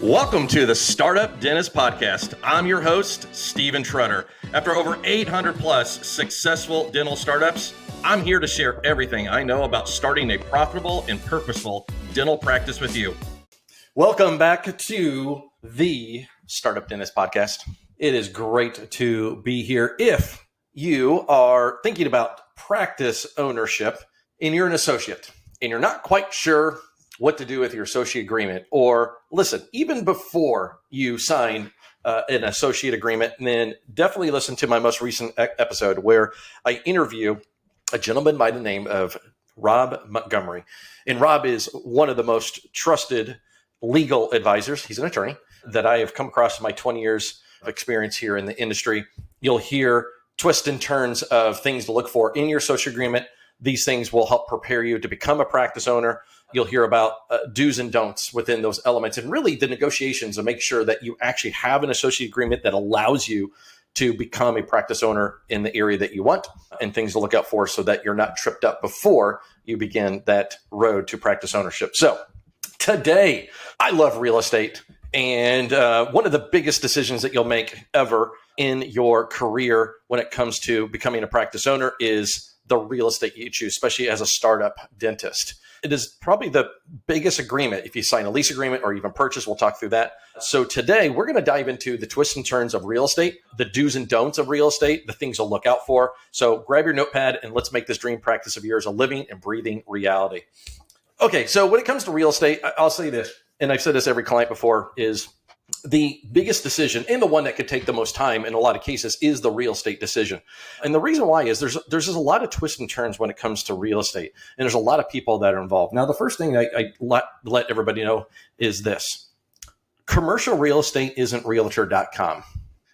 Welcome to the Startup Dentist Podcast. I'm your host, Stephen Trutter. After over 800 plus successful dental startups, I'm here to share everything I know about starting a profitable and purposeful dental practice with you. Welcome back to the Startup Dentist Podcast. It is great to be here. If you are thinking about practice ownership and you're an associate and you're not quite sure what to do with your associate agreement, or listen, even before you sign an associate agreement, then definitely listen to my most recent episode where I interview a gentleman by the name of Rob Montgomery. And Rob is one of the most trusted legal advisors. He's an attorney that I have come across in my 20 years of experience here in the industry. You'll hear twists and turns of things to look for in your associate agreement. These things will help prepare you to become a practice owner. You'll hear about do's and don'ts within those elements, and really the negotiations to make sure that you actually have an associate agreement that allows you to become a practice owner in the area that you want, and things to look out for so that you're not tripped up before you begin that road to practice ownership. So today, I love real estate, and one of the biggest decisions that you'll make ever in your career when it comes to becoming a practice owner is the real estate you choose, especially as a startup dentist. It is probably the biggest agreement if you sign a lease agreement or even purchase. We'll talk through that. So today we're going to dive into the twists and turns of real estate, the do's and don'ts of real estate, the things to look out for. So grab your notepad and let's make this dream practice of yours a living and breathing reality. Okay, so when it comes to real estate, I'll say this, and I've said this to every client before, is the biggest decision and the one that could take the most time in a lot of cases is the real estate decision. And the reason why is there's just a lot of twists and turns when it comes to real estate. And there's a lot of people that are involved. Now, the first thing I let everybody know is this. Commercial real estate isn't realtor.com.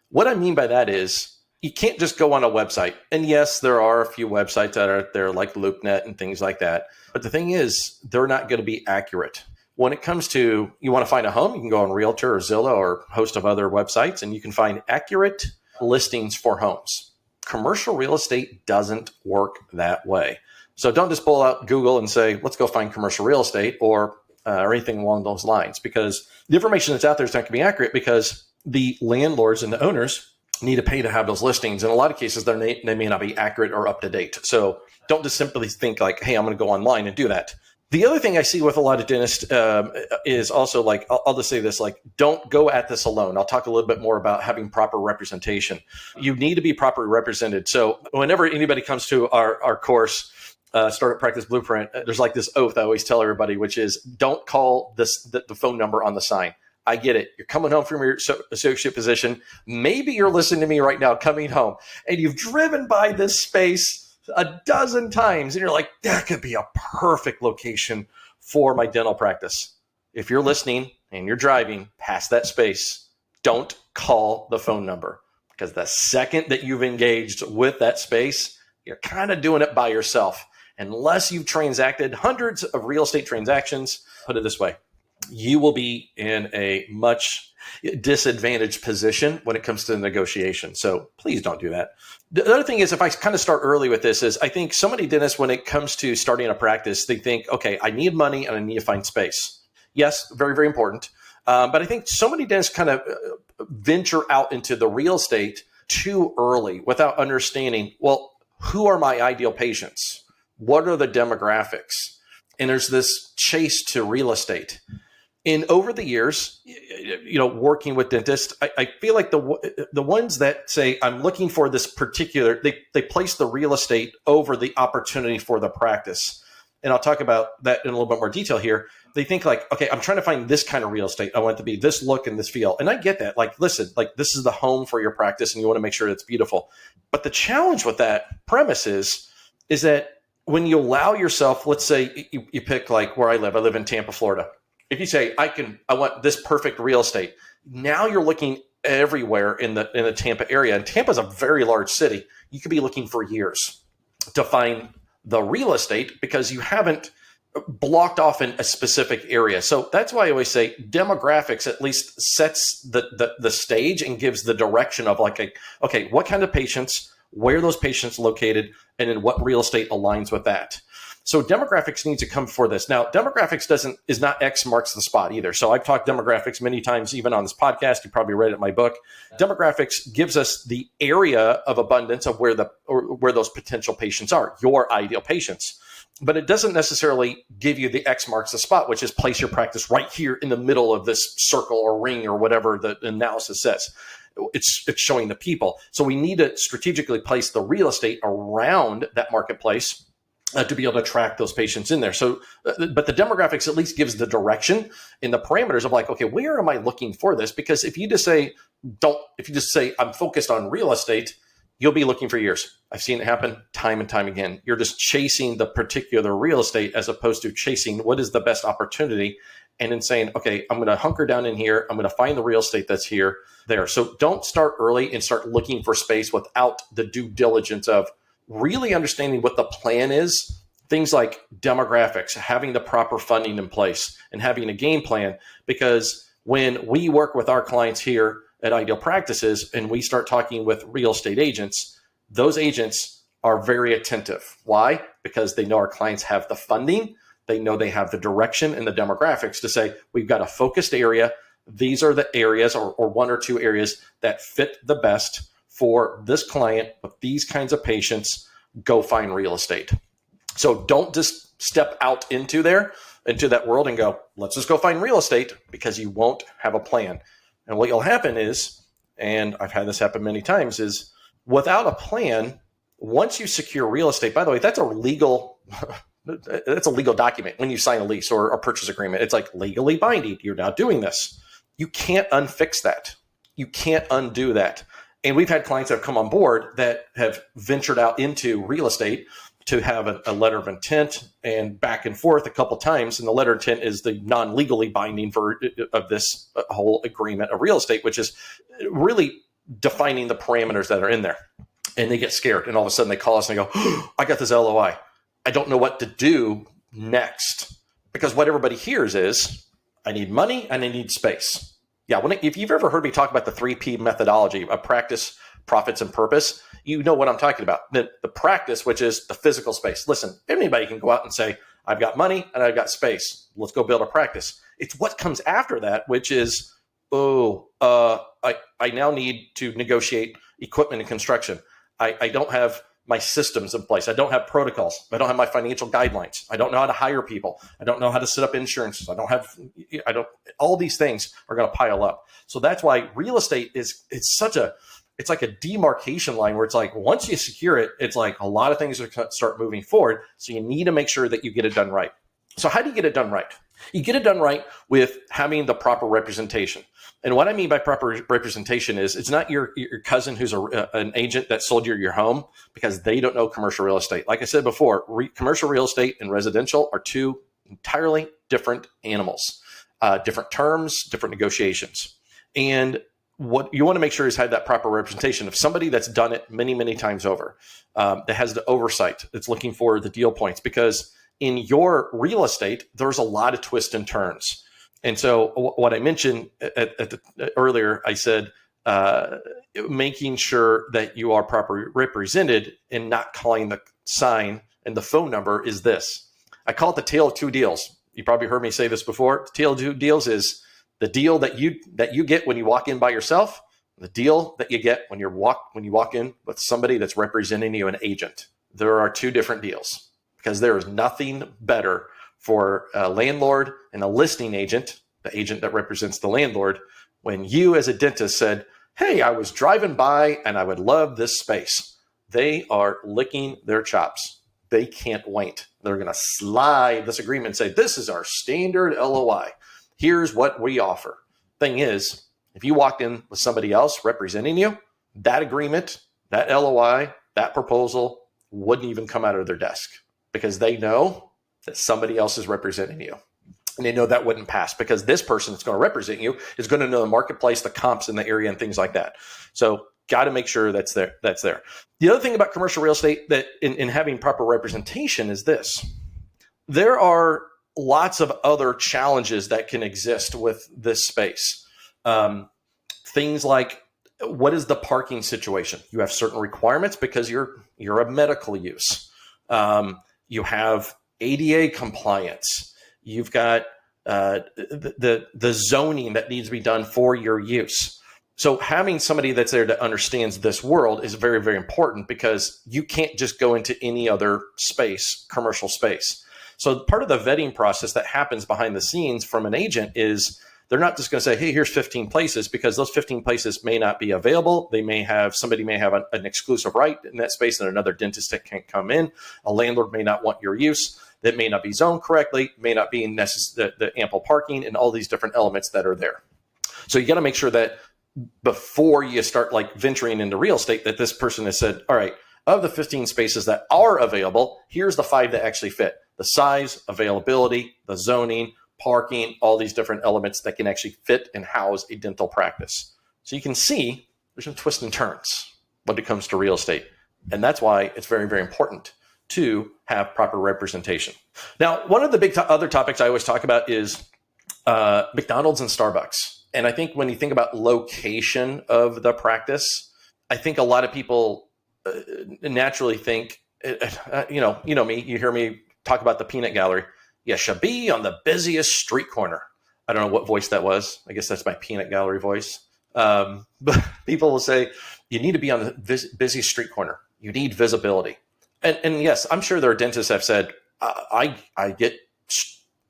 What I mean by that is you can't just go on a website. And yes, there are a few websites that are there like LoopNet and things like that. But the thing is, they're not going to be accurate. When it comes to you want to find a home, you can go on Realtor or Zillow or a host of other websites, and you can find accurate listings for homes. Commercial real estate doesn't work that way. So don't just pull out Google and say, let's go find commercial real estate or anything along those lines, because the information that's out there is not going to be accurate because the landlords and the owners need to pay to have those listings. In a lot of cases, they may not be accurate or up to date. So don't just simply think like, hey, I'm going to go online and do that. The other thing I see with a lot of dentists is also like, I'll just say this, like, don't go at this alone. I'll talk a little bit more about having proper representation. You need to be properly represented. So whenever anybody comes to our course, Startup Practice Blueprint, there's like this oath I always tell everybody, which is don't call the phone number on the sign. I get it. You're coming home from your associate position. Maybe you're listening to me right now coming home and you've driven by this space a dozen times and you're like, that could be a perfect location for my dental practice. If you're listening and you're driving past that space, don't call the phone number, because the second that you've engaged with that space, you're kind of doing it by yourself. Unless you've transacted hundreds of real estate transactions, put it this way, you will be in a much disadvantaged position when it comes to negotiation. So please don't do that. The other thing is, if I kind of start early with this, is I think so many dentists, when it comes to starting a practice, they think, okay, I need money and I need to find space. Yes, very, very important. But I think so many dentists kind of venture out into the real estate too early without understanding, well, who are my ideal patients? What are the demographics? And there's this chase to real estate. And over the years, working with dentists, I feel like the ones that say, I'm looking for this particular, they place the real estate over the opportunity for the practice. And I'll talk about that in a little bit more detail here. They think like, okay, I'm trying to find this kind of real estate. I want it to be this look and this feel. And I get that. Like, listen, like this is the home for your practice and you want to make sure it's beautiful. But the challenge with that premise is that when you allow yourself, let's say you pick like where I live in Tampa, Florida. If you say, I want this perfect real estate, now you're looking everywhere in the Tampa area. And Tampa is a very large city. You could be looking for years to find the real estate because you haven't blocked off in a specific area. So that's why I always say demographics at least sets the stage and gives the direction of like, okay, what kind of patients, where are those patients located, and then what real estate aligns with that. So demographics needs to come before this. Now, demographics is not X marks the spot either. So I've talked demographics many times, even on this podcast. You probably read it in my book. Demographics gives us the area of abundance of where those potential patients are, your ideal patients. But it doesn't necessarily give you the X marks the spot, which is place your practice right here in the middle of this circle or ring or whatever the analysis says. It's showing the people. So we need to strategically place the real estate around that marketplace to be able to track those patients in there. So, but the demographics at least gives the direction and the parameters of like, okay, where am I looking for this? Because if you just say, I'm focused on real estate, you'll be looking for years. I've seen it happen time and time again. You're just chasing the particular real estate as opposed to chasing what is the best opportunity and then saying, okay, I'm going to hunker down in here. I'm going to find the real estate that's there. So don't start early and start looking for space without the due diligence of really understanding what the plan is. Things like demographics, having the proper funding in place and having a game plan. Because when we work with our clients here at Ideal Practices and we start talking with real estate agents, those agents are very attentive. Why? Because they know our clients have the funding. They know they have the direction and the demographics to say, we've got a focused area. These are the areas or one or two areas that fit the best for this client with these kinds of patients. Go find real estate. So don't just step out into that world and go, let's just go find real estate, because you won't have a plan. And what will happen is, and I've had this happen many times, is without a plan, once you secure real estate, by the way, that's a legal document when you sign a lease or a purchase agreement. It's like legally binding. You're now doing this. You can't unfix that. You can't undo that. And we've had clients that have come on board that have ventured out into real estate to have a letter of intent and back and forth a couple times. And the letter of intent is the non-legally binding of this whole agreement of real estate, which is really defining the parameters that are in there. And they get scared. And all of a sudden they call us and they go, oh, I got this LOI. I don't know what to do next. Because what everybody hears is, I need money and I need space. Yeah, if you've ever heard me talk about the 3P methodology of practice, profits, and purpose, you know what I'm talking about. The practice, which is the physical space. Listen, anybody can go out and say, I've got money and I've got space. Let's go build a practice. It's what comes after that, which is, I now need to negotiate equipment and construction. I don't have my systems in place. I don't have protocols. I don't have my financial guidelines. I don't know how to hire people. I don't know how to set up insurances. All these things are going to pile up. So that's why real estate it's like a demarcation line where it's like, once you secure it, it's like a lot of things are going to start moving forward. So you need to make sure that you get it done right. So how do you get it done right? You get it done right with having the proper representation. And what I mean by proper representation is, it's not your cousin who's an agent that sold you your home, because they don't know commercial real estate. Like I said before, commercial real estate and residential are two entirely different animals, different terms, different negotiations. And what you want to make sure is have that proper representation of somebody that's done it many, many times over, that has the oversight, that's looking for the deal points, because in your real estate, there's a lot of twists and turns. And so what I mentioned earlier, I said, making sure that you are properly represented and not calling the sign and the phone number is this. I call it the tale of two deals. You probably heard me say this before. The tale of two deals is the deal that you get when you walk in by yourself, the deal that you get when you walk in with somebody that's representing you, an agent. There are two different deals, because there is nothing better for a landlord and a listing agent, the agent that represents the landlord, when you as a dentist said, hey, I was driving by and I would love this space. They are licking their chops. They can't wait. They're going to slide this agreement and say, this is our standard LOI. Here's what we offer. Thing is, if you walked in with somebody else representing you, that agreement, that LOI, that proposal wouldn't even come out of their desk, because they know that somebody else is representing you. And they know that wouldn't pass, because this person that's going to represent you is going to know the marketplace, the comps in the area, and things like that. So got to make sure that's there. The other thing about commercial real estate that in having proper representation is this. There are lots of other challenges that can exist with this space. Things like, what is the parking situation? You have certain requirements because you're a medical use. You have ADA compliance. You've got the zoning that needs to be done for your use. So having somebody that's there that understands this world is very, very important, because you can't just go into any other space, commercial space. So part of the vetting process that happens behind the scenes from an agent is they're not just going to say, hey, here's 15 places, because those 15 places may not be available. Somebody may have an exclusive right in that space and another dentist that can't come in. A landlord may not want your use. That may not be zoned correctly, may not be the ample parking, and all these different elements that are there. So you got to make sure that before you start like venturing into real estate, that this person has said, all right, of the 15 spaces that are available, here's the 5 that actually fit. The size, availability, the zoning, parking, all these different elements that can actually fit and house a dental practice. So you can see there's some twists and turns when it comes to real estate. And that's why it's very, very important to have proper representation. Now, one of the big other topics I always talk about is McDonald's and Starbucks. And I think when you think about location of the practice, I think a lot of people naturally think, you know me, you hear me talk about the peanut gallery. You should be on the busiest street corner. I don't know what voice that was. I guess that's my peanut gallery voice. But people will say, you need to be on the busiest street corner. You need visibility. And yes, I'm sure there are dentists that have said, I get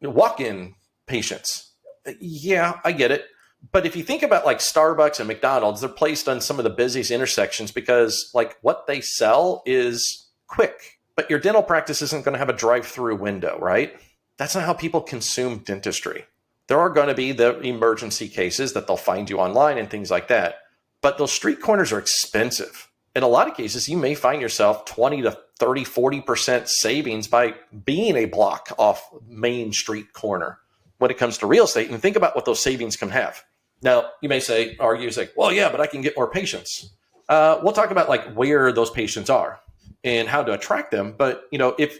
walk-in patients. Yeah, I get it. But if you think about like Starbucks and McDonald's, they're placed on some of the busiest intersections because like what they sell is quick. But your dental practice isn't going to have a drive-through window, right? That's not how people consume dentistry. There are going to be the emergency cases that they'll find you online and things like that. But those street corners are expensive. In a lot of cases, you may find yourself 20 to 30, 40% savings by being a block off Main Street corner when it comes to real estate. And think about what those savings can have. Now, you may argue, well, yeah, but I can get more patients. We'll talk about like where those patients are and how to attract them. But, if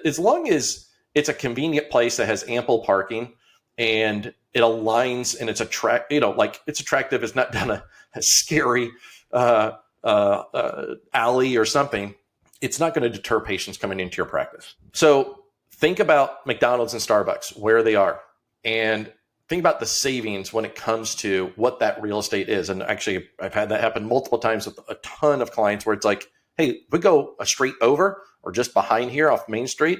as long as it's a convenient place that has ample parking and it aligns and it's attractive, it's not down a scary alley or something, it's not going to deter patients coming into your practice. So think about McDonald's and Starbucks, where they are, and think about the savings when it comes to what that real estate is. And actually, I've had that happen multiple times with a ton of clients where it's like, hey, we go a street over or just behind here off Main Street,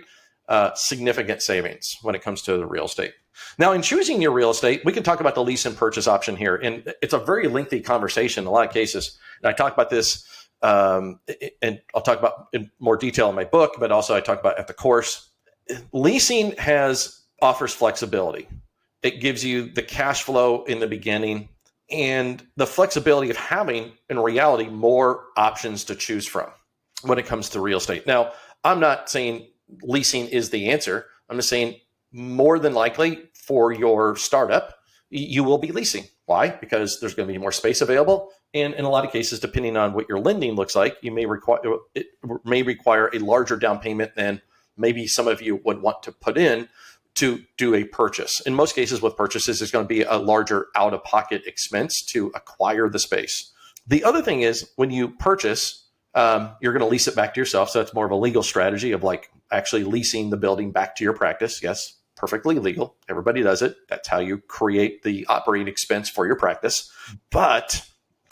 significant savings when it comes to the real estate. Now, in choosing your real estate, we can talk about the lease and purchase option here. And it's a very lengthy conversation in a lot of cases. And I talk about this, and I'll talk about in more detail in my book, but also I talk about at the course. Leasing offers flexibility. It gives you the cash flow in the beginning and the flexibility of having, in reality, more options to choose from when it comes to real estate. Now, I'm not saying leasing is the answer. I'm just saying more than likely for your startup, you will be leasing. Why? Because there's going to be more space available. And in a lot of cases, depending on what your lending looks like, it may require a larger down payment than maybe some of you would want to put in to do a purchase. In most cases with purchases, there's going to be a larger out-of-pocket expense to acquire the space. The other thing is when you purchase, you're going to lease it back to yourself. So it's more of a legal strategy of like actually leasing the building back to your practice. Yes, perfectly legal. Everybody does it. That's how you create the operating expense for your practice. But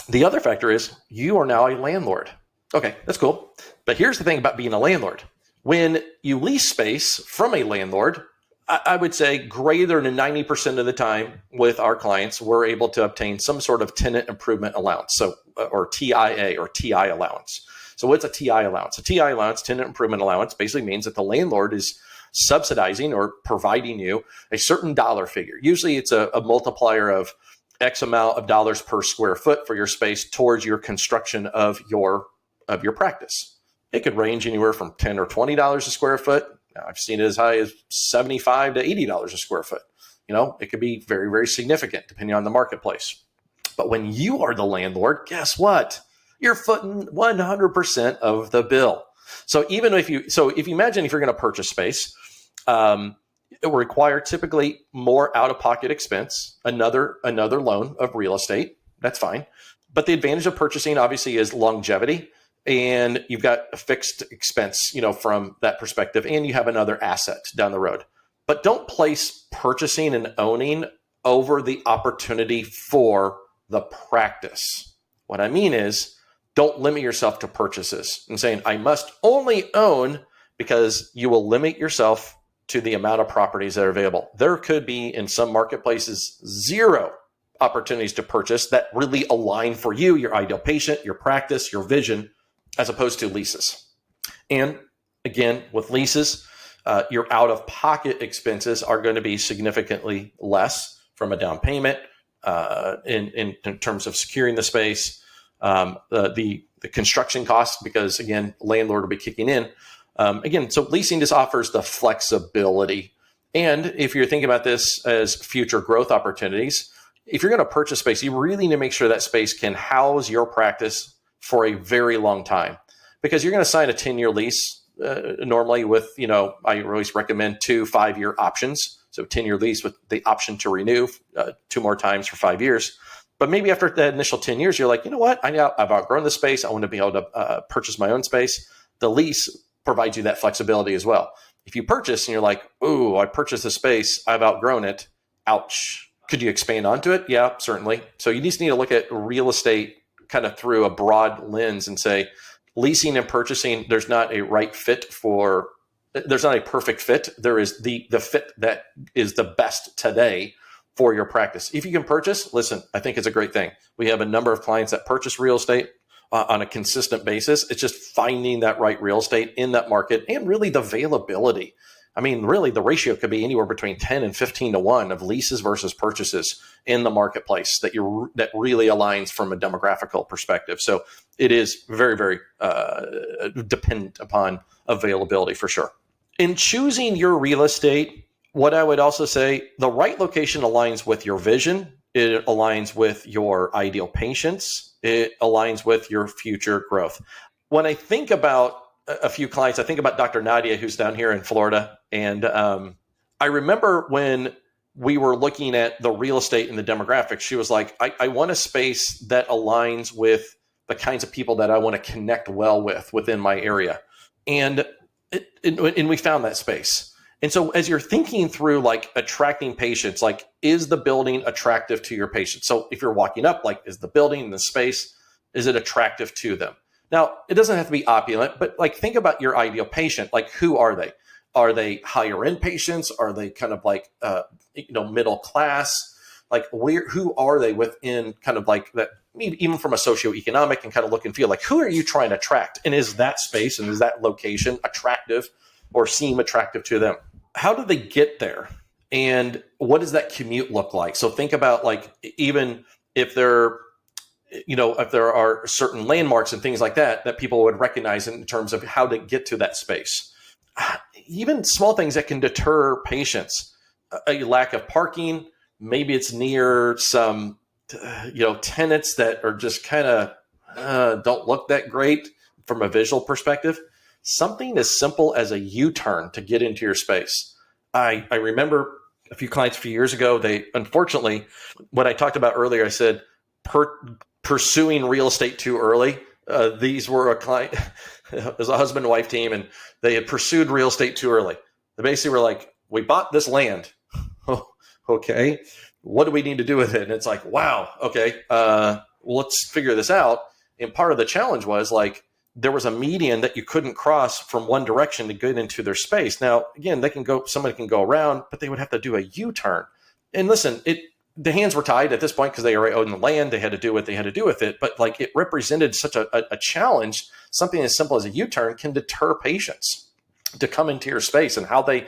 the other factor is you are now a landlord. Okay, that's cool. But here's the thing about being a landlord. When you lease space from a landlord, I would say greater than 90% of the time with our clients, we're able to obtain some sort of tenant improvement allowance, or TIA or TI allowance. So what's a TI allowance? A TI allowance, tenant improvement allowance, basically means that the landlord is subsidizing or providing you a certain dollar figure. Usually it's a multiplier of X amount of dollars per square foot for your space towards your construction of your practice. It could range anywhere from $10 or $20 a square foot. Now, I've seen it as high as $75 to $80 a square foot. It could be very, very significant depending on the marketplace. But when you are the landlord, guess what? You're footing 100% of the bill. So if you imagine if you're going to purchase space, it will require typically more out-of-pocket expense, another loan of real estate. That's fine. But the advantage of purchasing obviously is longevity. and you've got a fixed expense, from that perspective, and you have another asset down the road. But don't place purchasing and owning over the opportunity for the practice. What I mean is, don't limit yourself to purchases and saying, I must only own, because you will limit yourself to the amount of properties that are available. There could be, in some marketplaces, 0 opportunities to purchase that really align for you, your ideal patient, your practice, your vision, as opposed to leases. And again, with leases, your out-of-pocket expenses are going to be significantly less from a down payment in terms of securing the space, the construction costs, because again, landlord will be kicking in. So leasing just offers the flexibility. And if you're thinking about this as future growth opportunities, if you're going to purchase space, you really need to make sure that space can house your practice for a very long time, because you're going to sign a 10-year lease normally with, I always recommend 2 5-year options. So 10-year lease with the option to renew 2 more times for 5 years. But maybe after that initial 10 years, you're like, you know what? I've outgrown the space. I want to be able to purchase my own space. The lease provides you that flexibility as well. If you purchase and you're like, oh, I purchased the space, I've outgrown it. Ouch. Could you expand onto it? Yeah, certainly. So you just need to look at real estate kind of through a broad lens and say, leasing and purchasing, there's not a perfect fit. There is the fit that is the best today for your practice. If you can purchase, listen, I think it's a great thing. We have a number of clients that purchase real estate on a consistent basis. It's just finding that right real estate in that market, and really the availability. I mean, really the ratio could be anywhere between 10 and 15 to 1 of leases versus purchases in the marketplace that really aligns from a demographical perspective. So it is very, very dependent upon availability for sure. In choosing your real estate, what I would also say, the right location aligns with your vision. It aligns with your ideal patients. It aligns with your future growth. When I think about a few clients, I think about Dr. Nadia, who's down here in Florida. And I remember when we were looking at the real estate and the demographics, she was like, I want a space that aligns with the kinds of people that I want to connect well with within my area. And we found that space. And so as you're thinking through like attracting patients, like, is the building attractive to your patients? So if you're walking up, like, is the building and the space, is it attractive to them? Now, it doesn't have to be opulent, but like, think about your ideal patient. Like, who are they? Are they higher end patients? Are they kind of like, middle class? Like, who are they within kind of like that, even from a socioeconomic and kind of look and feel, like, who are you trying to attract? And is that space and is that location attractive or seem attractive to them? How do they get there? And what does that commute look like? So think about, like, even if there are certain landmarks and things like that people would recognize in terms of how to get to that space. Even small things that can deter patients, a lack of parking, maybe it's near some, tenants that are just kind of don't look that great from a visual perspective. Something as simple as a U-turn to get into your space. I remember a few clients a few years ago, they, unfortunately, what I talked about earlier, I said, pursuing real estate too early. These were a client, it was a husband and wife team, and they had pursued real estate too early. They basically were like, we bought this land. Oh, okay. What do we need to do with it? And it's like, wow, okay, well, let's figure this out. And part of the challenge was, like, there was a median that you couldn't cross from one direction to get into their space. Now, again, somebody can go around, but they would have to do a U-turn. And listen, the hands were tied at this point because they already owned the land. They had to do what they had to do with it. But like, it represented such a challenge. Something as simple as a U-turn can deter patients to come into your space and how they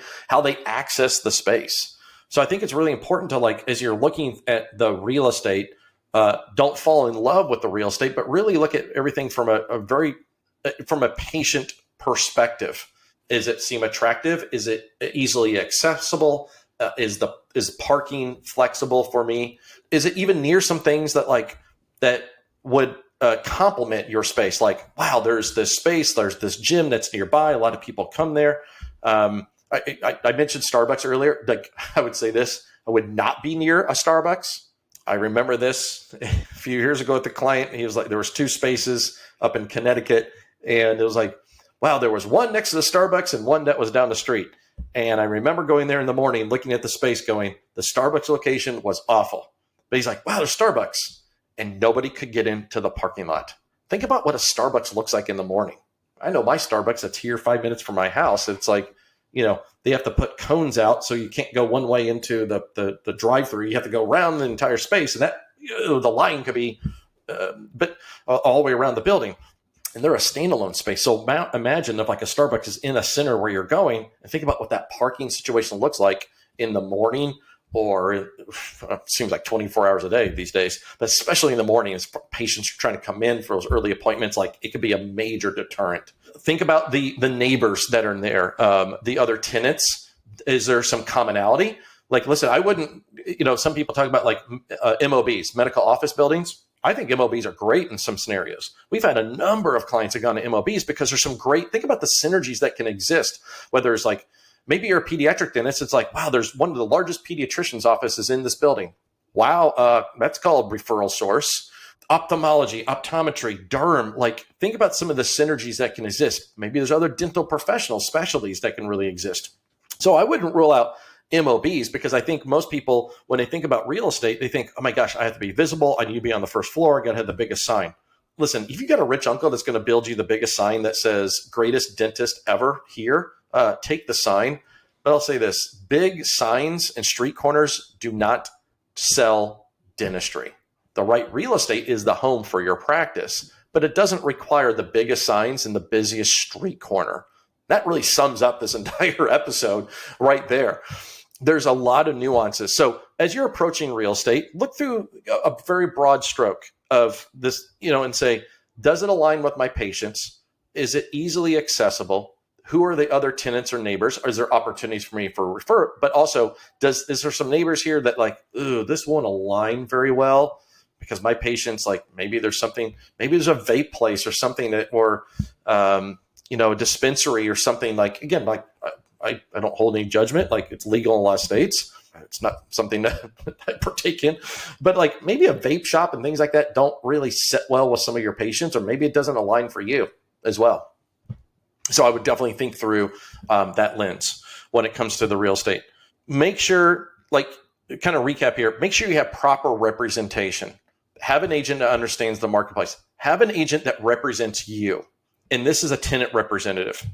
access the space. So I think it's really important to, like, as you're looking at the real estate, don't fall in love with the real estate, but really look at everything from a patient perspective. Is it seem attractive? Is it easily accessible? Is parking flexible for me? Is it even near some things that would complement your space? Like, wow, there's this space, there's this gym that's nearby. A lot of people come there. I mentioned Starbucks earlier. Like, I would say this: I would not be near a Starbucks. I remember this a few years ago with the client. He was like, there was 2 spaces up in Connecticut, And it was like, wow, there was one next to the Starbucks and one that was down the street. And I remember going there in the morning, looking at the space going, the Starbucks location was awful. But he's like, wow, there's Starbucks. And nobody could get into the parking lot. Think about what a Starbucks looks like in the morning. I know my Starbucks that's here 5 minutes from my house. It's like, they have to put cones out so you can't go one way into the drive-through. You have to go around the entire space. And that the line could be all the way around the building. And they're a standalone space. So imagine if like a Starbucks is in a center where you're going, and think about what that parking situation looks like in the morning, or it seems like 24 hours a day these days, but especially in the morning as patients are trying to come in for those early appointments, like it could be a major deterrent. Think about the neighbors that are in there, the other tenants. Is there some commonality? Like, listen, I wouldn't, some people talk about like MOBs, medical office buildings. I think MOBs are great in some scenarios. We've had a number of clients that have gone to MOBs because there's some great, think about the synergies that can exist, whether it's like, maybe you're a pediatric dentist. It's like, wow, there's one of the largest pediatrician's offices in this building. Wow, that's called referral source. Ophthalmology, optometry, derm. Like, think about some of the synergies that can exist. Maybe there's other dental professional specialties that can really exist. So I wouldn't rule out MOBs because I think most people, when they think about real estate, they think, oh my gosh, I have to be visible. I need to be on the first floor. I got to have the biggest sign. Listen, if you got a rich uncle that's going to build you the biggest sign that says greatest dentist ever here, take the sign. But I'll say this, big signs and street corners do not sell dentistry. The right real estate is the home for your practice, but it doesn't require the biggest signs in the busiest street corner. That really sums up this entire episode right there. There's a lot of nuances. So as you're approaching real estate, look through a very broad stroke of this, and say, does it align with my patients? Is it easily accessible? Who are the other tenants or neighbors? Is there opportunities for me for refer? But also, is there some neighbors here that like, ooh, this won't align very well because my patients, like maybe there's a vape place or something that, or, a dispensary or something like, again, like I don't hold any judgment. Like it's legal in a lot of states. It's not something that I partake in, but like maybe a vape shop and things like that don't really sit well with some of your patients, or maybe it doesn't align for you as well. So I would definitely think through that lens when it comes to the real estate. Make sure, like, kind of recap here, make sure you have proper representation. Have an agent that understands the marketplace. Have an agent that represents you. And this is a tenant representative.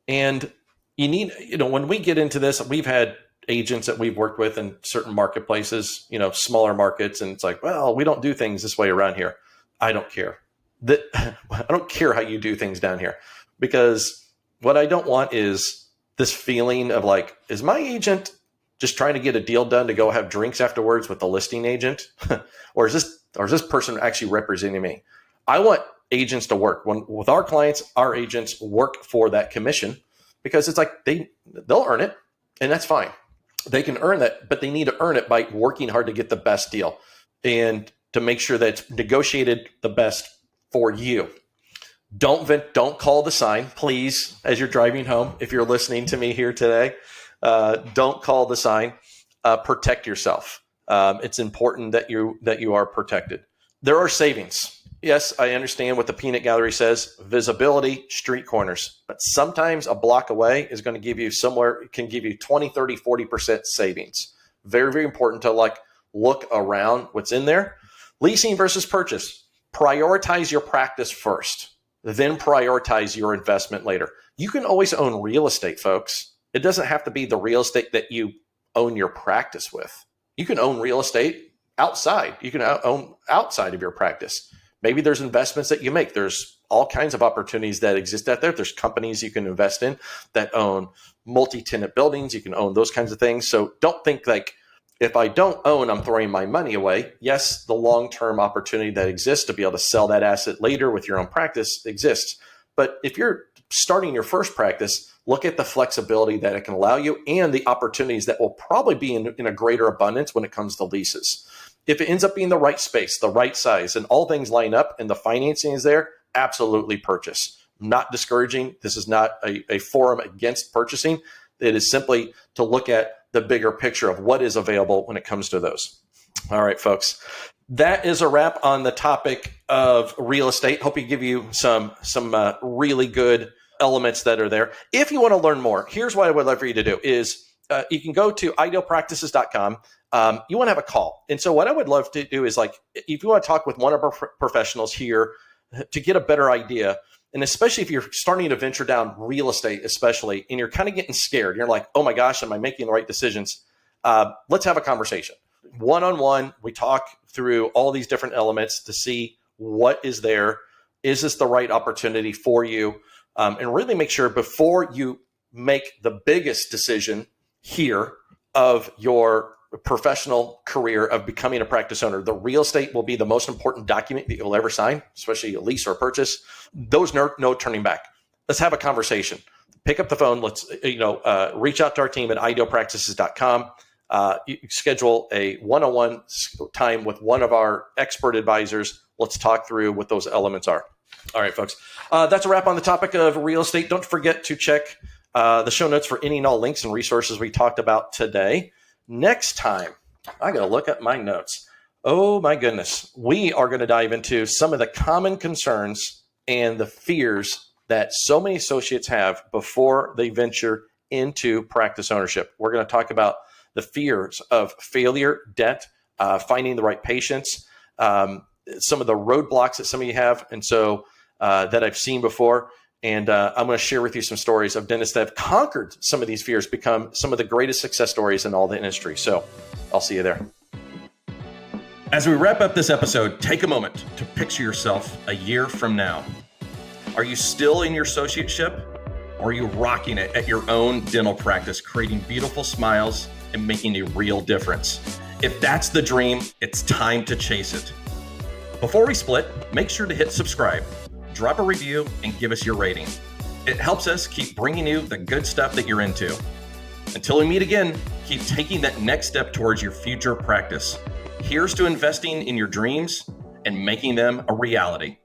And you need, when we get into this, we've had agents that we've worked with in certain marketplaces, smaller markets. And it's like, well, we don't do things this way around here. I don't care. I don't care how you do things down here, because what I don't want is this feeling of like, is my agent just trying to get a deal done to go have drinks afterwards with the listing agent? or is this person actually representing me? I want agents to work with our clients. Our agents work for that commission because it's like they'll earn it, and that's fine. They can earn that, but they need to earn it by working hard to get the best deal and to make sure that it's negotiated the best for you. Don't call the sign, please, as you're driving home. If you're listening to me here today, don't call the sign. Protect yourself. It's important that you are protected. There are savings. Yes, I understand what the peanut gallery says, visibility, street corners, but sometimes a block away is going to give you can give you 20, 30, 40% savings. Very, very important to look around what's in there. Leasing versus purchase. Prioritize your practice first, then prioritize your investment later. You can always own real estate, folks. It doesn't have to be the real estate that you own your practice with. You can own real estate outside. You can own outside of your practice. Maybe there's investments that you make. There's all kinds of opportunities that exist out there. There's companies you can invest in that own multi-tenant buildings. You can own those kinds of things. So don't think like, if I don't own, I'm throwing my money away. Yes, the long-term opportunity that exists to be able to sell that asset later with your own practice exists. But if you're starting your first practice, look at the flexibility that it can allow you and the opportunities that will probably be in a greater abundance when it comes to leases. If it ends up being the right space, the right size, and all things line up and the financing is there, absolutely purchase. Not discouraging. This is not a forum against purchasing. It is simply to look at the bigger picture of what is available when it comes to those. All right, folks. That is a wrap on the topic of real estate. Hope we give you some really good elements that are there. If you want to learn more, here's what I would love for you to do is you can go to idealpractices.com. You want to have a call. And so what I would love to do is if you want to talk with one of our professionals here to get a better idea, and especially if you're starting to venture down real estate, especially, and you're kind of getting scared, you're like, oh my gosh, am I making the right decisions? Let's have a conversation. One-on-one, we talk through all these different elements to see what is there. Is this the right opportunity for you? And really make sure before you make the biggest decision here of your professional career of becoming a practice owner, the real estate will be the most important document that you'll ever sign, especially a lease or a purchase. Those no turning back. Let's have a conversation. Pick up the phone. Let's reach out to our team at idealpractices.com. You schedule a one-on-one time with one of our expert advisors. Let's talk through what those elements are. All right, folks. That's a wrap on the topic of real estate. Don't forget to check the show notes for any and all links and resources we talked about today. Next time, I got to look at my notes. Oh, my goodness. We are going to dive into some of the common concerns and the fears that so many associates have before they venture into practice ownership. We're going to talk about the fears of failure, debt, finding the right patients, some of the roadblocks that some of you have, and so that I've seen before. And I'm going to share with you some stories of dentists that have conquered some of these fears, become some of the greatest success stories in all the industry. So I'll see you there. As we wrap up this episode, take a moment to picture yourself a year from now. Are you still in your associateship, or are you rocking it at your own dental practice, creating beautiful smiles and making a real difference? If that's the dream, it's time to chase it. Before we split, make sure to hit subscribe, drop a review, and give us your rating. It helps us keep bringing you the good stuff that you're into. Until we meet again, keep taking that next step towards your future practice. Here's to investing in your dreams and making them a reality.